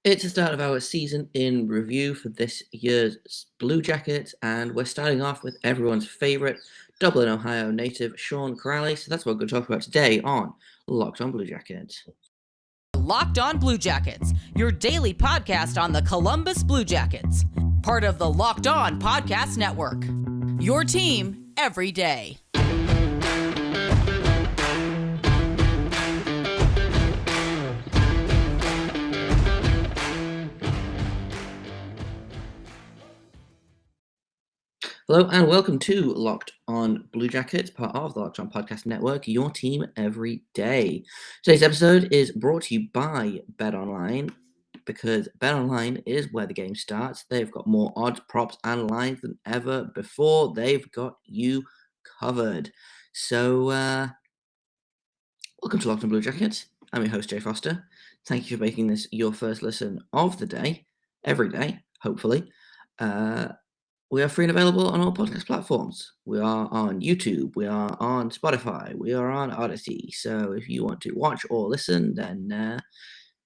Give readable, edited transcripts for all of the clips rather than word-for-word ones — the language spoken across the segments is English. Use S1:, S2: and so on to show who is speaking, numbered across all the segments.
S1: It's the start of our season in review for this year's Blue Jackets, and we're starting off with everyone's favourite Dublin, Ohio native, Sean Kuraly. So that's what we're going to talk about today on Locked On Blue Jackets.
S2: Locked On Blue Jackets, your daily podcast on the Columbus Blue Jackets, part of the Locked On Podcast Network. Your team every day.
S1: Hello and welcome to Locked On Blue Jackets, part of the Locked On Podcast Network, your team every day. Today's episode is brought to you by BetOnline, because BetOnline is where the game starts. They've got more odds, props, and lines than ever before. They've got you covered. So, welcome to Locked On Blue Jackets. I'm your host, Jay Foster. Thank you for making this your first listen of the day, every day, hopefully. We are free and available on all podcast platforms. We are on YouTube. We are on Spotify. We are on Odyssey. So if you want to watch or listen, then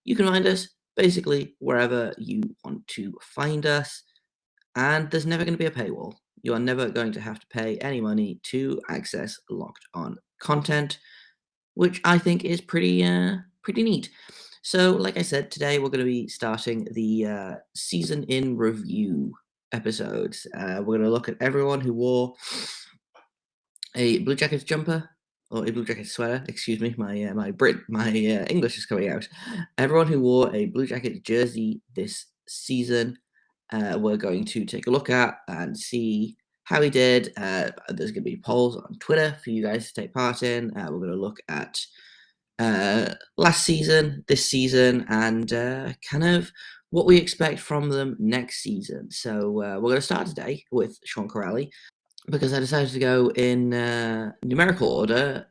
S1: you can find us basically wherever you want to find us. And there's never going to be a paywall. You are never going to have to pay any money to access Locked On content, which I think is pretty neat. So, like I said, today we're going to be starting the season in review episodes. We're going to look at everyone who wore a Blue Jackets jumper or a Blue Jackets sweater. Excuse me, my English is coming out. Everyone who wore a Blue Jackets jersey this season, we're going to take a look at and see how he did. There's going to be polls on Twitter for you guys to take part in. We're going to look at last season, this season, and kind of what we expect from them next season. So we're going to start today with Sean Kuraly, because I decided to go in numerical order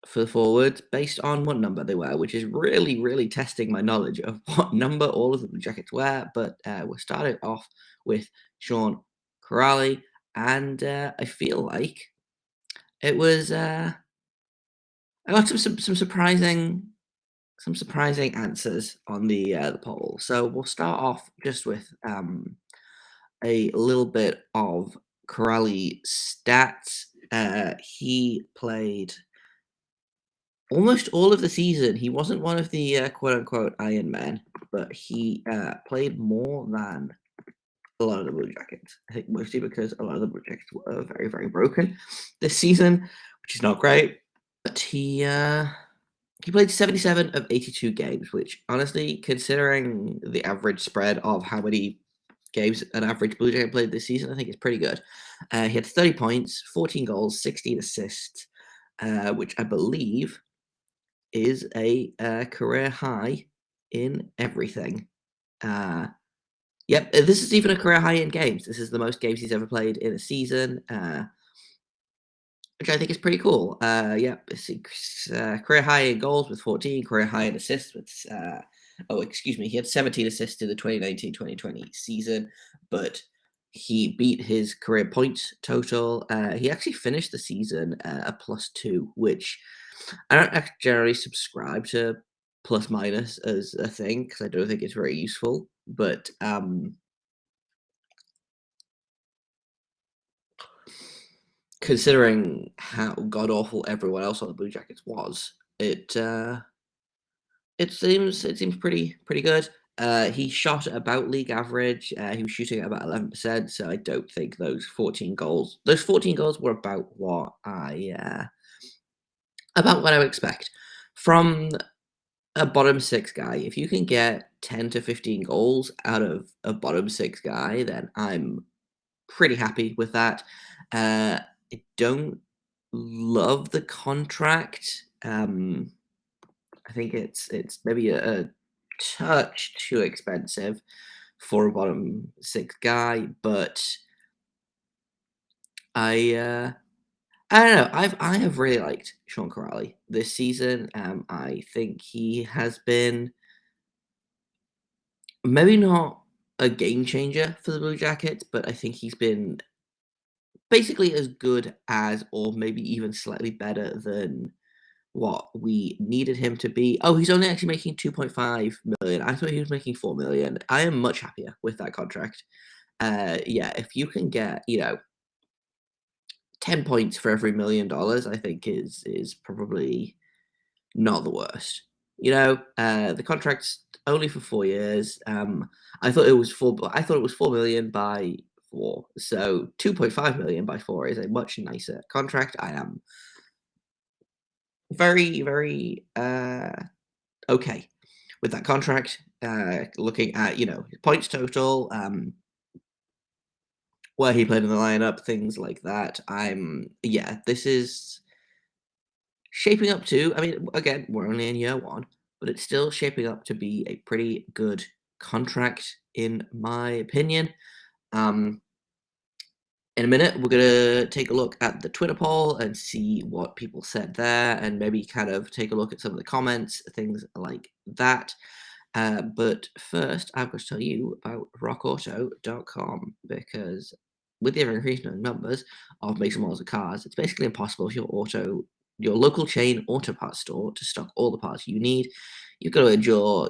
S1: for the forwards based on what number they wear, which is really, really testing my knowledge of what number all of the Blue Jackets wear. But we're starting off with Sean Kuraly, and I feel like it was... I got some surprising answers on the poll. So we'll start off just with a little bit of Kuraly stats. He played almost all of the season. He wasn't one of the quote-unquote Iron Men, but he played more than a lot of the Blue Jackets. I think mostly because a lot of the Blue Jackets were very, very broken this season, which is not great. But he played 77 of 82 games, which honestly, considering the average spread of how many games an average Blue Jacket played this season, I think it's pretty good. He had 30 points, 14 goals, 16 assists, which I believe is a career high in everything. Yep, this is even a career high in games. This is the most games he's ever played in a season, which I think is pretty cool. Career high in goals with 14, career high in assists with... he had 17 assists in the 2019-2020 season, but he beat his career points total. He actually finished the season a +2, which I don't generally subscribe to plus minus as a thing, because I don't think it's very useful, but considering how god-awful everyone else on the Blue Jackets was, it seems pretty good. He shot at about league average. He was shooting at about 11%, so I don't think those 14 goals were about what I would expect from a bottom six guy. If you can get 10 to 15 goals out of a bottom six guy, then I'm pretty happy with that. I don't love the contract. I think it's maybe a touch too expensive for a bottom six guy, but I don't know. I have really liked Sean Kuraly this season. I think he has been maybe not a game changer for the Blue Jackets, but I think he's been basically as good as, or maybe even slightly better than, what we needed him to be. Oh, he's only actually making 2.5 million. I thought he was making 4 million. I am much happier with that contract. Yeah, if you can get, 10 points for every $1 million, I think is probably not the worst. The contract's only for 4 years. I thought it was 4 million by 4. So 2.5 million by 4 is a much nicer contract. I am very, very okay with that contract. Looking at, his points total, where he played in the lineup, things like that. This is shaping up to, I mean, again, we're only in year 1, but it's still shaping up to be a pretty good contract, in my opinion. In a minute, we're going to take a look at the Twitter poll and see what people said there, and maybe kind of take a look at some of the comments, things like that. But first, I've got to tell you about rockauto.com, because with the ever-increasing numbers of makes and models of cars, it's basically impossible for your local chain auto parts store to stock all the parts you need. You've got to endure,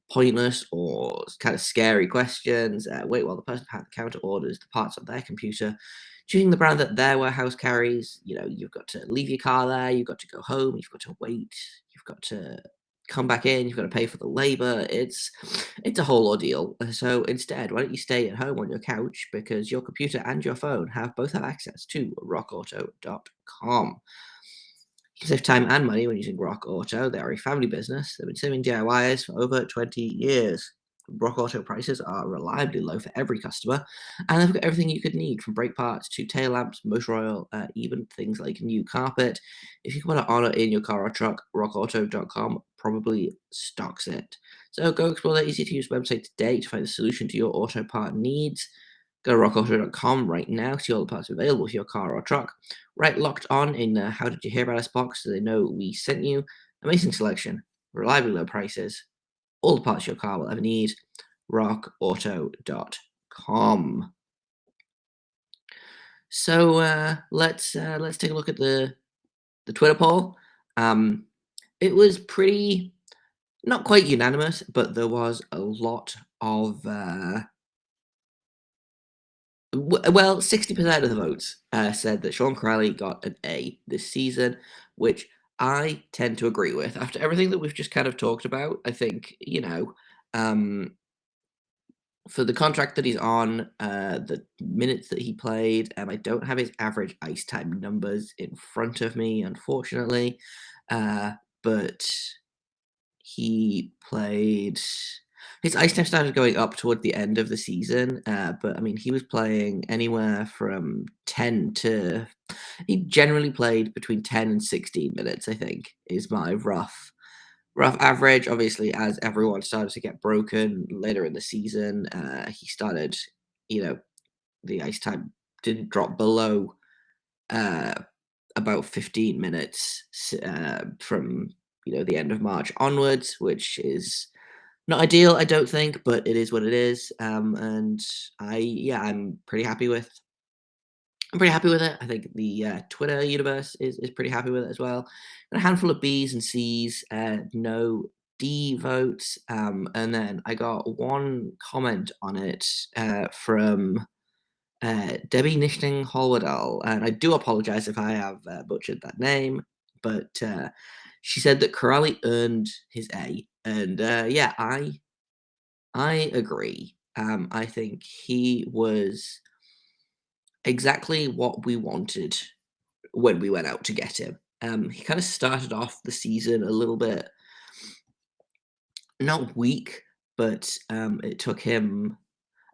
S1: pointless or kind of scary questions. Wait while the person behind the counter orders the parts on their computer, choosing the brand that their warehouse carries. You've got to leave your car there. You've got to go home. You've got to wait. You've got to come back in. You've got to pay for the labor. It's a whole ordeal. So instead, why don't you stay at home on your couch, because your computer and your phone both have access to rockauto.com. You can save time and money when using Rock Auto. They are a family business. They've been serving DIYers for over 20 years. Rock Auto prices are reliably low for every customer, and they've got everything you could need, from brake parts to tail lamps, motor oil, even things like new carpet. If you want to honor in your car or truck, rockauto.com probably stocks it. So go explore their easy-to-use website today to find the solution to your auto part needs. Go to rockauto.com right now to see all the parts available for your car or truck. Right locked on in the How Did You Hear About Us box so they know we sent you. Amazing selection, reliably low prices, all the parts your car will ever need. rockauto.com. So let's take a look at the Twitter poll. It was pretty, not quite unanimous, but there was a lot of 60% of the votes said that Sean Kuraly got an A this season, which I tend to agree with. After everything that we've just kind of talked about, I think, for the contract that he's on, the minutes that he played, I don't have his average ice time numbers in front of me, unfortunately, but he played. His ice time started going up toward the end of the season, but I mean, he was playing anywhere from 10 to. He generally played between 10 and 16 minutes, I think, is my rough average. Obviously, as everyone started to get broken later in the season, he started, the ice time didn't drop below about 15 minutes from, the end of March onwards, which is not ideal, I don't think, but it is what it is. And I'm pretty happy with. I'm pretty happy with it. I think the Twitter universe is pretty happy with it as well. And a handful of B's and C's, no D votes. And then I got one comment on it from Debbie Nishning Holwadal, and I do apologize if I have butchered that name, but she said that Kuraly earned his A, and I agree. I think he was exactly what we wanted when we went out to get him. He kind of started off the season a little bit not weak, but it took him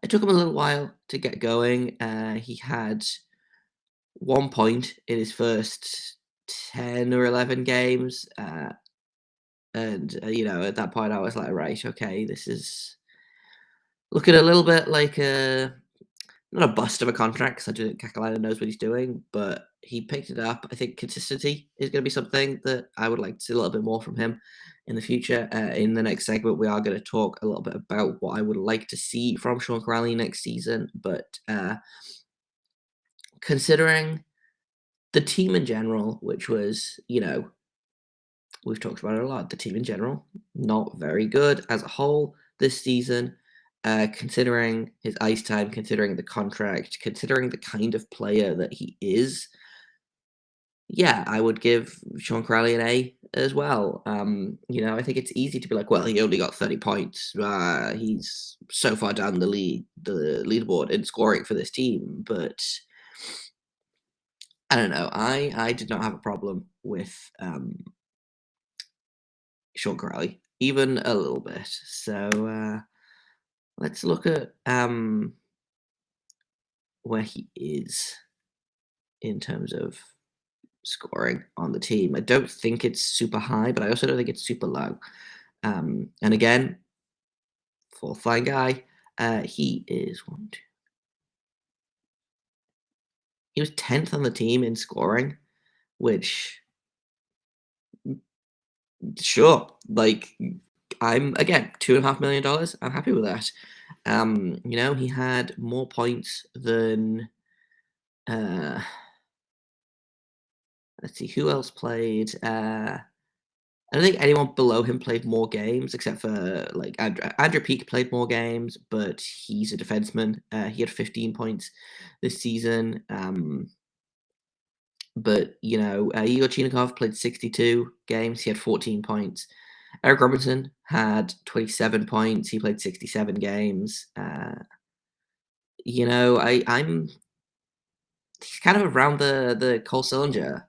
S1: a little while to get going. He had 1 point in his first 10 or 11 games. And at that point, I was like, right, okay, this is looking a little bit like not a bust of a contract, because I do think Kakalina knows what he's doing, but he picked it up. I think consistency is going to be something that I would like to see a little bit more from him in the future. In the next segment, we are going to talk a little bit about what I would like to see from Sean Kuraly next season, but considering the team in general, which was, we've talked about it a lot. The team in general, not very good as a whole this season. Considering his ice time, considering the contract, considering the kind of player that he is, yeah, I would give Sean Kuraly an A as well. I think it's easy to be like, well, he only got 30 points. He's so far down the leaderboard in scoring for this team. But I don't know. I did not have a problem with Sean Kuraly, even a little bit. So let's look at where he is in terms of scoring on the team. I don't think it's super high, but I also don't think it's super low. And again, fourth line guy, he is he was 10th on the team in scoring, which sure, like I'm again $2.5 million. I'm happy with that. He had more points than let's see who else played. I don't think anyone below him played more games except for like Andrew Peake played more games, but he's a defenseman. He had 15 points this season. But Igor Chinikov played 62 games. He had 14 points. Eric Robinson had 27 points. He played 67 games. I'm he's kind of around the Cole Sillinger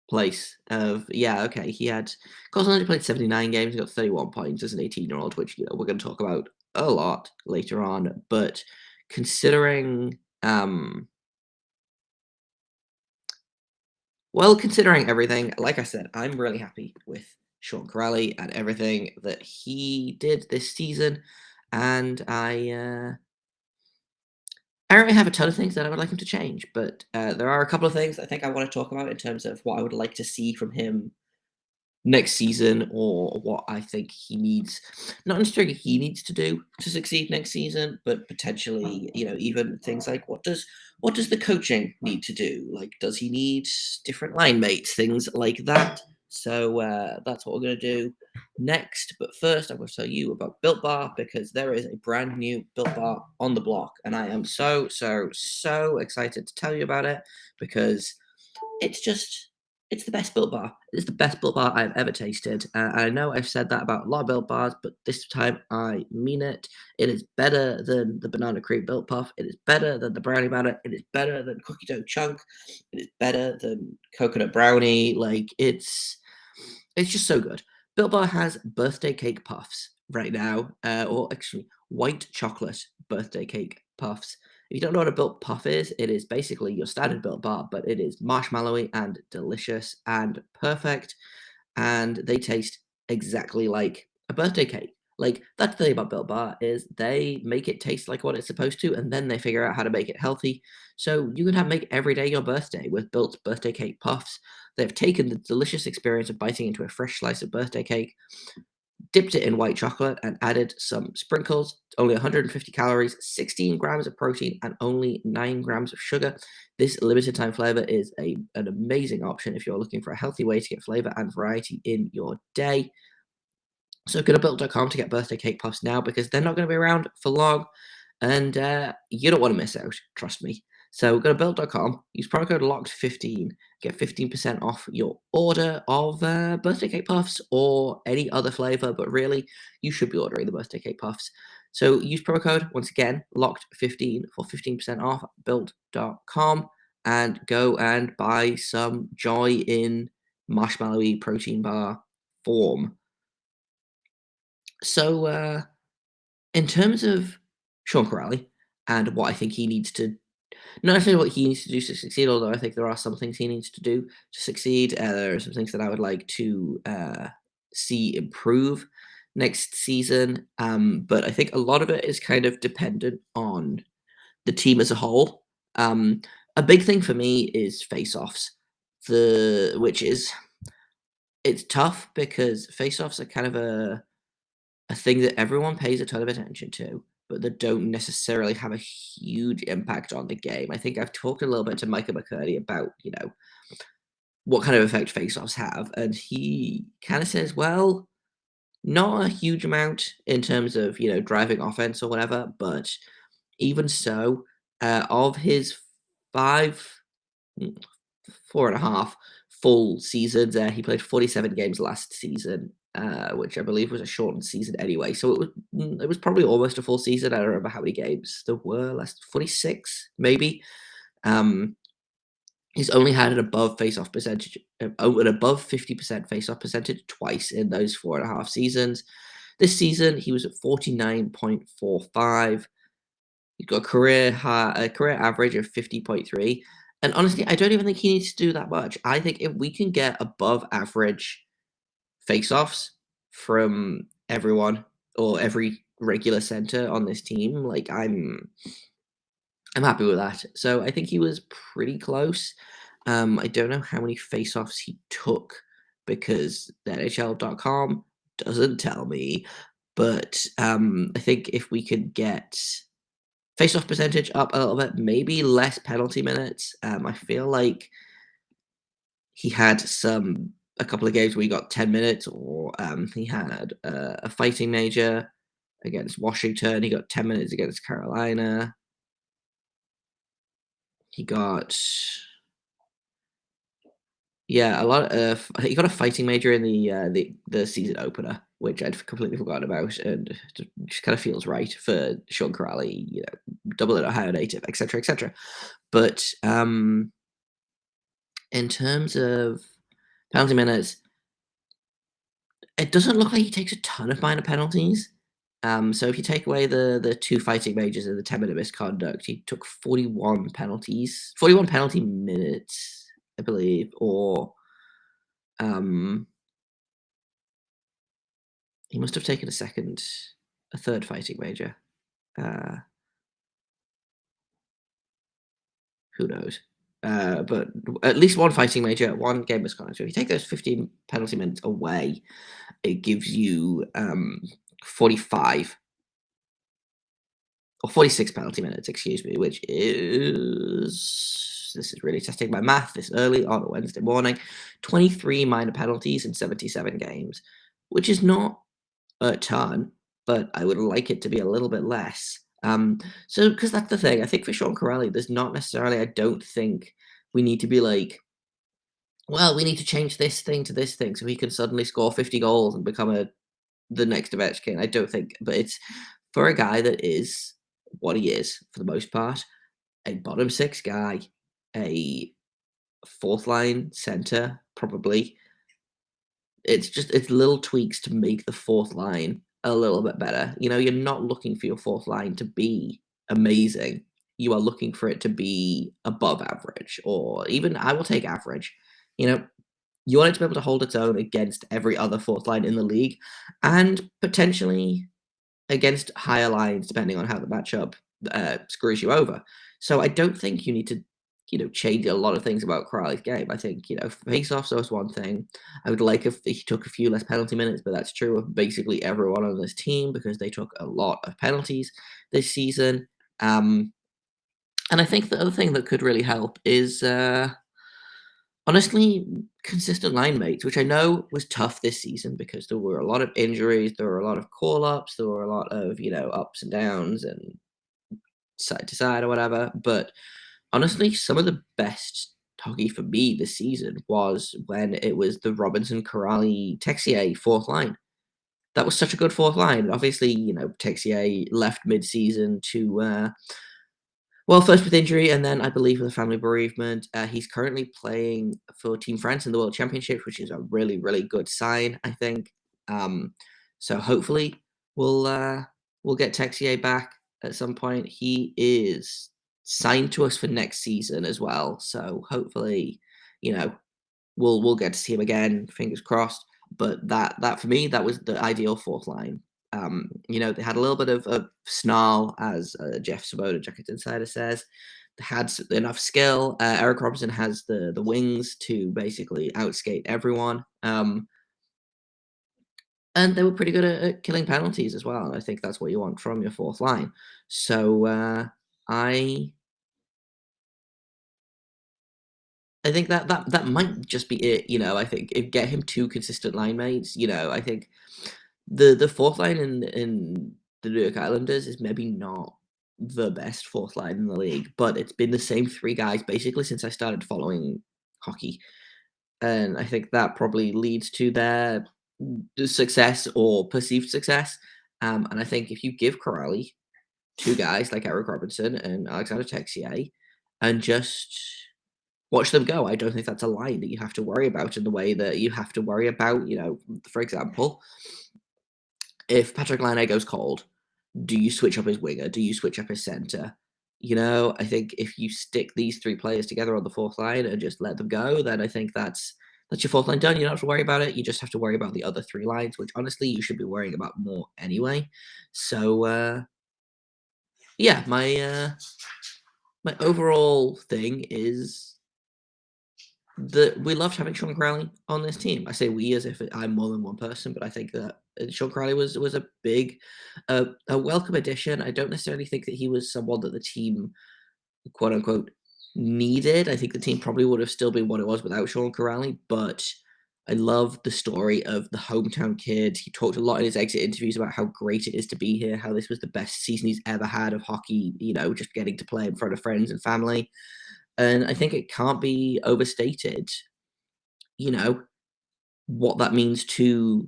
S1: place of okay. He had Cole Sillinger played 79 games. He got 31 points as an 18-year-old, which we're going to talk about a lot later on. But considering considering everything, like I said, I'm really happy with Sean Kuraly and everything that he did this season, and I don't really have a ton of things that I would like him to change, but there are a couple of things I think I want to talk about in terms of what I would like to see from him next season, or what I think he needs, not necessarily he needs to do to succeed next season, but potentially, even things like what does the coaching need to do? Like, does he need different line mates, things like that? So that's what we're going to do next. But first, I'm going to tell you about Built Bar, because there is a brand new Built Bar on the block, and I am so excited to tell you about it, because it's the best Built Bar. It's the best Built Bar I've ever tasted. I know I've said that about a lot of Built Bars, but this time I mean it. It is better than the Banana Cream Built Puff. It is better than the Brownie Batter. It is better than Cookie Dough Chunk. It is better than Coconut Brownie. Like, it's just so good. Built Bar has birthday cake puffs right now, or actually white chocolate birthday cake puffs. If you don't know what a Built Puff is, it is basically your standard Built Bar, but it is marshmallowy and delicious and perfect, and they taste exactly like a birthday cake. Like, that's the thing about Built Bar, is they make it taste like what it's supposed to, and then they figure out how to make it healthy. So you can make every day your birthday with Built's birthday cake puffs. They've taken the delicious experience of biting into a fresh slice of birthday cake, dipped it in white chocolate, and added some sprinkles. Only 150 calories, 16 grams of protein, and only 9 grams of sugar. This limited time flavor is an amazing option if you're looking for a healthy way to get flavor and variety in your day. So go to built.com to get birthday cake puffs now, because they're not going to be around for long, and you don't want to miss out, trust me. So go to built.com, use promo code LOCKED15, get 15% off your order of birthday cake puffs or any other flavor, but really, you should be ordering the birthday cake puffs. So use promo code, once again, LOCKED15 for 15% off built.com, and go and buy some joy in marshmallowy protein bar form. So in terms of Sean Kuraly and what I think he needs to, not necessarily what he needs to do to succeed, although I think there are some things he needs to do to succeed. There are some things that I would like to see improve next season. But I think a lot of it is kind of dependent on the team as a whole. A big thing for me is face-offs, which is, it's tough because face-offs are kind of a thing that everyone pays a ton of attention to, but that don't necessarily have a huge impact on the game. I think I've talked a little bit to Micah McCurdy about, what kind of effect face-offs have, and he kind of says, well, not a huge amount in terms of, driving offense or whatever, but even so, of his 5, 4.5 full seasons, he played 47 games last season, which I believe was a shortened season anyway. So it was probably almost a full season. I don't remember how many games there were last, 46 maybe. He's only had an above face-off percentage, an above 50% face-off percentage twice in those 4.5 seasons. This season, he was at 49.45. He's got a career average of 50.3. And honestly, I don't even think he needs to do that much. I think if we can get above average face-offs from everyone or every regular center on this team, like I'm happy with that. So I think he was pretty close. I don't know how many face-offs he took because the NHL.com doesn't tell me. But I think if we could get face-off percentage up a little bit, maybe less penalty minutes. I feel like he had a couple of games where he got 10 minutes, or he had a fighting major against Washington. He got 10 minutes against Carolina. He got he got a fighting major in the season opener, which I'd completely forgotten about, and it just kind of feels right for Sean Kuraly, Dublin Ohio native, etc., etc. But in terms of penalty minutes, it doesn't look like he takes a ton of minor penalties. So if you take away the 2 fighting majors and the 10-minute misconduct, he took 41 penalty minutes, I believe, or he must have taken a third fighting major. Who knows? But at least one fighting major, one game misconduct. So if you take those 15 penalty minutes away, it gives you 45 or 46 penalty minutes, excuse me, which is, this is really testing my math this early on a Wednesday morning, 23 minor penalties in 77 games, which is not a ton, but I would like it to be a little bit less. So, because that's the thing, I think for Sean Kuraly, there's not necessarily, I don't think we need to be like, well, we need to change this thing to this thing so he can suddenly score 50 goals and become the next Ovechkin. I don't think, but it's for a guy that is what he is for the most part, a bottom 6 guy, a 4th line center, probably. It's little tweaks to make the 4th line a little bit better. You're not looking for your 4th line to be amazing. You are looking for it to be above average, or even I will take average. You want it to be able to hold its own against every other 4th line in the league, and potentially against higher lines, depending on how the matchup screws you over. So I don't think you need to, change a lot of things about Kuraly's game. I think, face-offs was one thing. I would like if he took a few less penalty minutes, but that's true of basically everyone on this team because they took a lot of penalties this season. And I think the other thing that could really help is, honestly, consistent line mates, which I know was tough this season because there were a lot of injuries, there were a lot of call-ups, there were a lot of, ups and downs and side to side or whatever. But honestly, some of the best hockey for me this season was when it was the Robinson, Kuraly, Texier 4th line. That was such a good 4th line. Obviously, Texier left mid-season to well, first with injury, and then I believe with a family bereavement. He's currently playing for Team France in the World Championship, which is a really, really good sign, I think. So hopefully we'll get Texier back at some point. He is signed to us for next season as well, so hopefully, we'll get to see him again. Fingers crossed. But that for me, that was the ideal 4th line. They had a little bit of snarl, as Jeff Svoboda, Jacket Insider, says. They had enough skill. Eric Robinson has the wings to basically outskate everyone. And they were pretty good at killing penalties as well. I think that's what you want from your 4th line. So I I think that might just be it. I think get him 2 consistent line mates. I think the fourth line in the New York Islanders is maybe not the best fourth line in the league, but it's been the same 3 guys basically since I started following hockey, and I think that probably leads to their success or perceived success. And I think if you give Kuraly 2 guys like Eric Robinson and Alexander Texier and just watch them go, I don't think that's a line that you have to worry about in the way that you have to worry about, for example, if Patrick Laine goes cold, do you switch up his winger? Do you switch up his center? I think if you stick these 3 players together on the fourth line and just let them go, then I think that's your fourth line done. You don't have to worry about it. You just have to worry about the other 3 lines, which honestly you should be worrying about more anyway. So yeah, my overall thing is that we loved having Sean Kuraly on this team. I say we as if I'm more than one person, but I think that Sean Kuraly was a big, a welcome addition. I don't necessarily think that he was someone that the team, quote unquote, needed. I think the team probably would have still been what it was without Sean Kuraly, but I love the story of the hometown kid. He talked a lot in his exit interviews about how great it is to be here, how this was the best season he's ever had of hockey, just getting to play in front of friends and family. And I think it can't be overstated, what that means to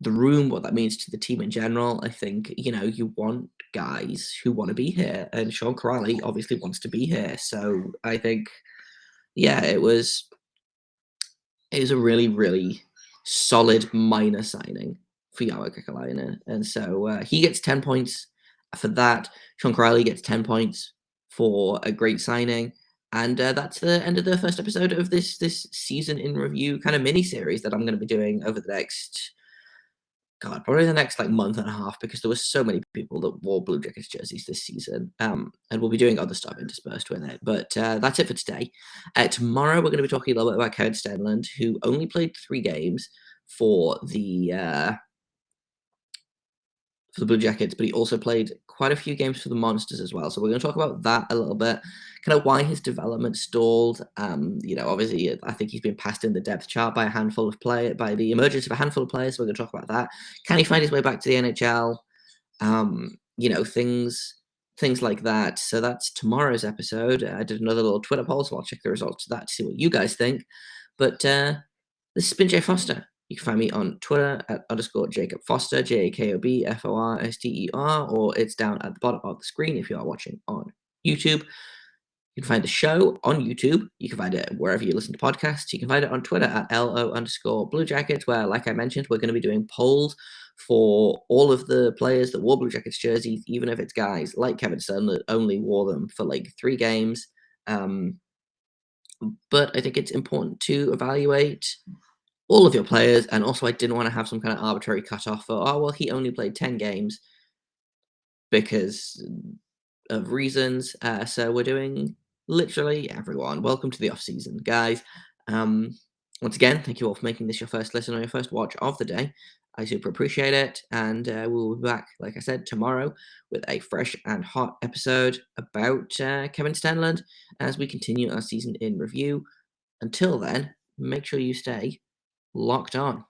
S1: the room, what that means to the team in general. I think, you want guys who want to be here, and Sean Kuraly obviously wants to be here. So I think, yeah, it was a really, really solid minor signing for Jarmo Kekalainen. And so he gets 10 points for that. Sean Kuraly gets 10 points for a great signing. And that's the end of the first episode of this season in review kind of mini series that I'm going to be doing over the next, probably the next month and a half, because there were so many people that wore Blue Jackets jerseys this season. And we'll be doing other stuff interspersed with it. But that's it for today. Tomorrow we're going to be talking a little bit about Kevin Sternland, who only played 3 games for the Blue Jackets, but he also played quite a few games for the Monsters as well. So we're going to talk about that a little bit, kind of why his development stalled. Obviously, I think he's been passed in the depth chart by the emergence of a handful of players. So we're going to talk about that. Can he find his way back to the NHL? Things like that. So that's tomorrow's episode. I did another little Twitter poll, so I'll check the results of that to see what you guys think. But this has been Jay Foster. You can find me on Twitter at _Jacob Foster, JAKOBFORSTER, or it's down at the bottom of the screen if you are watching on YouTube. You can find the show on YouTube. You can find it wherever you listen to podcasts. You can find it on Twitter at LO_Blue Jackets, where, like I mentioned, we're going to be doing polls for all of the players that wore Blue Jackets jerseys, even if it's guys like Kevin Stern that only wore them for 3 games. But I think it's important to evaluate all of your players, and also I didn't want to have some kind of arbitrary cutoff for, he only played 10 games because of reasons. So we're doing literally everyone. Welcome to the off season, guys. Once again, thank you all for making this your first listen or your first watch of the day. I super appreciate it, and we'll be back, like I said, tomorrow with a fresh and hot episode about Kevin Sternland as we continue our season in review. Until then, make sure you stay locked on.